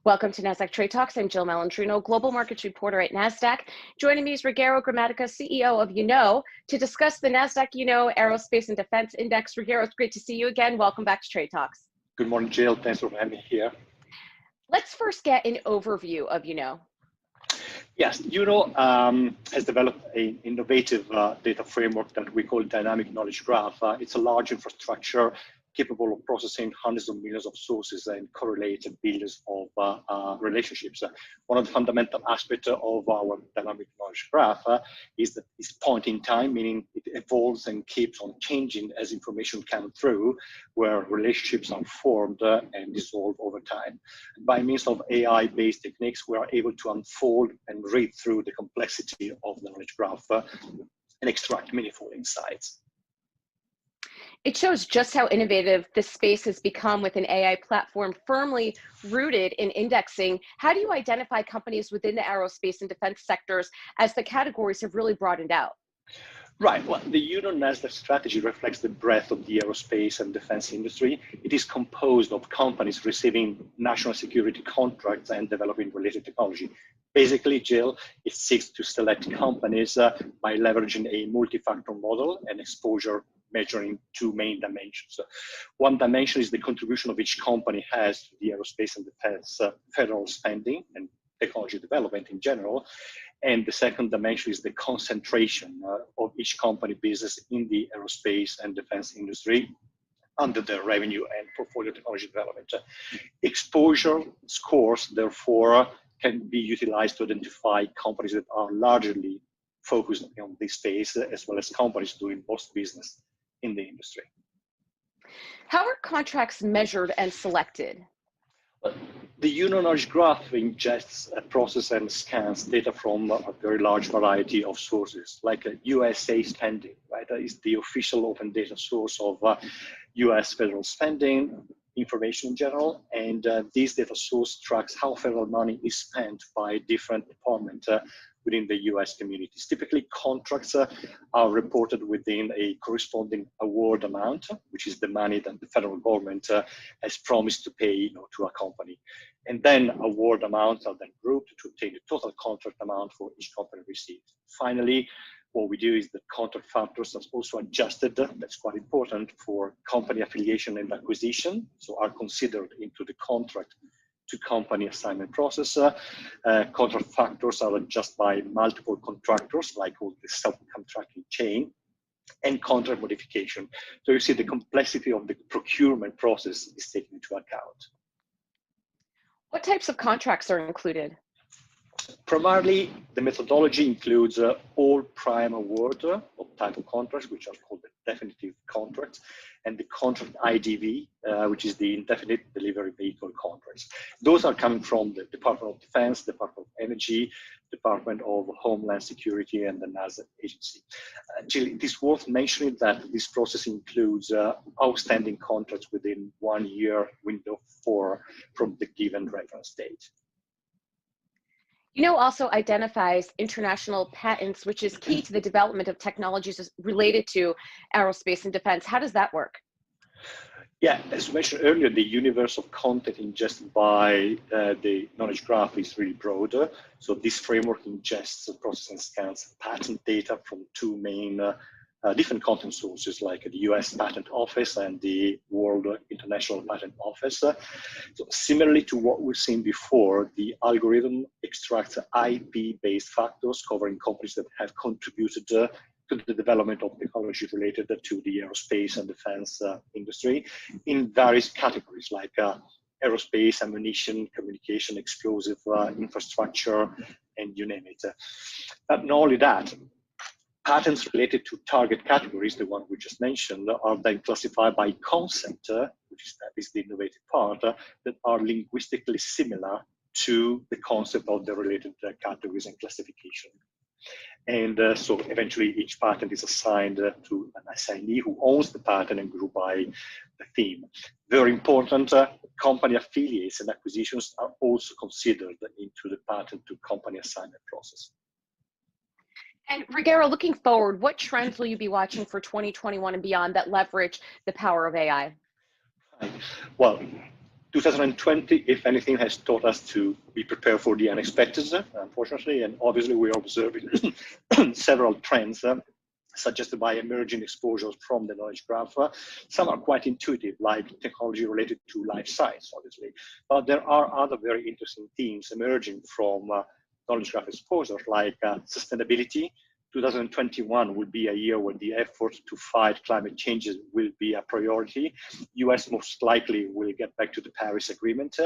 Welcome to Nasdaq Trade Talks. I'm Jill Malandrino, Global Markets Reporter at Nasdaq. Joining me is Ruggero Gramatica, CEO of Yewno, to discuss the Nasdaq Yewno Aerospace and Defense Index. Ruggero, it's great to see you again. Welcome back to Trade Talks. Good morning, Jill. Thanks for having me here. Let's first get an overview of Yewno. Yes, Yewno has developed an innovative data framework that we call Dynamic Knowledge Graph. It's a large infrastructure capable of processing hundreds of millions of sources and correlated billions of relationships. One of the fundamental aspects of our dynamic knowledge graph is that it's point in time, meaning it evolves and keeps on changing as information comes through, where relationships are formed and dissolved over time. By means of AI-based techniques, we are able to unfold and read through the complexity of the knowledge graph and extract meaningful insights. It shows just how innovative this space has become with an AI platform firmly rooted in indexing. How do you identify companies within the aerospace and defense sectors as the categories have really broadened out? Right. Well, the Yewno Nasdaq strategy reflects the breadth of the aerospace and defense industry. It is composed of companies receiving national security contracts and developing related technology. Basically, Jill, it seeks to select companies by leveraging a multi-factor model and exposure measuring two main dimensions. One dimension is the contribution of each company has to the aerospace and defense federal spending and technology development in general. And the second dimension is the concentration of each company business in the aerospace and defense industry under their revenue and portfolio technology development. Exposure scores, therefore, can be utilized to identify companies that are largely focused on this space, as well as companies doing most business in the industry. How are contracts measured and selected? The Yewno Knowledge Graph ingests, processes, and scans data from a very large variety of sources, like USA spending, right? That is the official open data source of US federal spending information in general, and this data source tracks how federal money is spent by different departments within the US communities. Typically, contracts are reported within a corresponding award amount, which is the money that the federal government has promised to pay to a company. And then award amounts are then grouped to obtain the total contract amount for each company received. Finally, what we do is the contract factors are also adjusted, that's quite important, for company affiliation and acquisition, so are considered into the contract to company assignment process. Contract factors are adjusted by multiple contractors, like all the subcontracting chain, and contract modification. So you see the complexity of the procurement process is taken into account. What types of contracts are included? Primarily, the methodology includes all prime award of type of contracts, which are called the definitive contracts, and the contract IDV, which is the indefinite delivery vehicle contracts. Those are coming from the Department of Defense, Department of Energy, Department of Homeland Security, and the Nasdaq agency. Jill, it is worth mentioning that this process includes outstanding contracts within 1 year window from the given reference date. Yewno also identifies international patents, which is key to the development of technologies related to aerospace and defense. How does that work? Yeah, as mentioned earlier, the universe of content ingested by the knowledge graph is really broader. So this framework ingests, processes, and scans patent data from two main different content sources, like the US Patent Office and the World International Patent Office. So similarly to what we've seen before, the algorithm extracts IP-based factors covering companies that have contributed to the development of technology related to the aerospace and defense industry in various categories, like aerospace, ammunition, communication, explosive infrastructure, and you name it. But not only that, patents related to target categories, the one we just mentioned, are then classified by concept, which is the innovative part, that are linguistically similar to the concept of the related categories and classification. And so eventually each patent is assigned to an assignee who owns the patent and grew by the theme. Very important, company affiliates and acquisitions are also considered into the patent to company assignment process. And Ruggero, looking forward, what trends will you be watching for 2021 and beyond that leverage the power of AI? Well, 2020, if anything, has taught us to be prepared for the unexpected, unfortunately, and obviously we are observing several trends suggested by emerging exposures from the knowledge graph. Some are quite intuitive, like technology related to life science, obviously, but there are other very interesting themes emerging from knowledge graph exposures, like sustainability. 2021 will be a year when the effort to fight climate changes will be a priority. US most likely will get back to the Paris Agreement.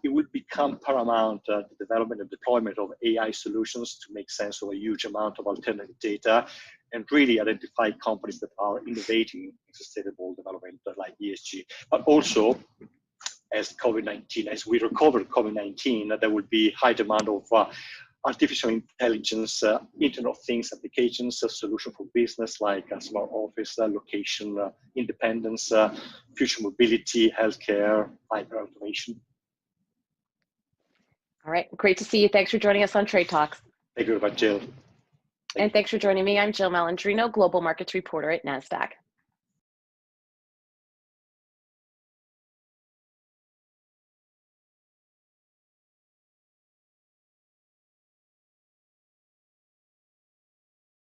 It will become paramount the development and deployment of AI solutions to make sense of a huge amount of alternative data and really identify companies that are innovating in sustainable development like ESG. But also, as we recover COVID-19, there will be high demand of artificial intelligence, Internet of Things applications, a solution for business like smart office, location, independence, future mobility, healthcare, hyper automation. All right, great to see you. Thanks for joining us on Trade Talks. Thank you very much, Jill. And thanks for joining me. I'm Jill Malandrino, Global Markets Reporter at Nasdaq.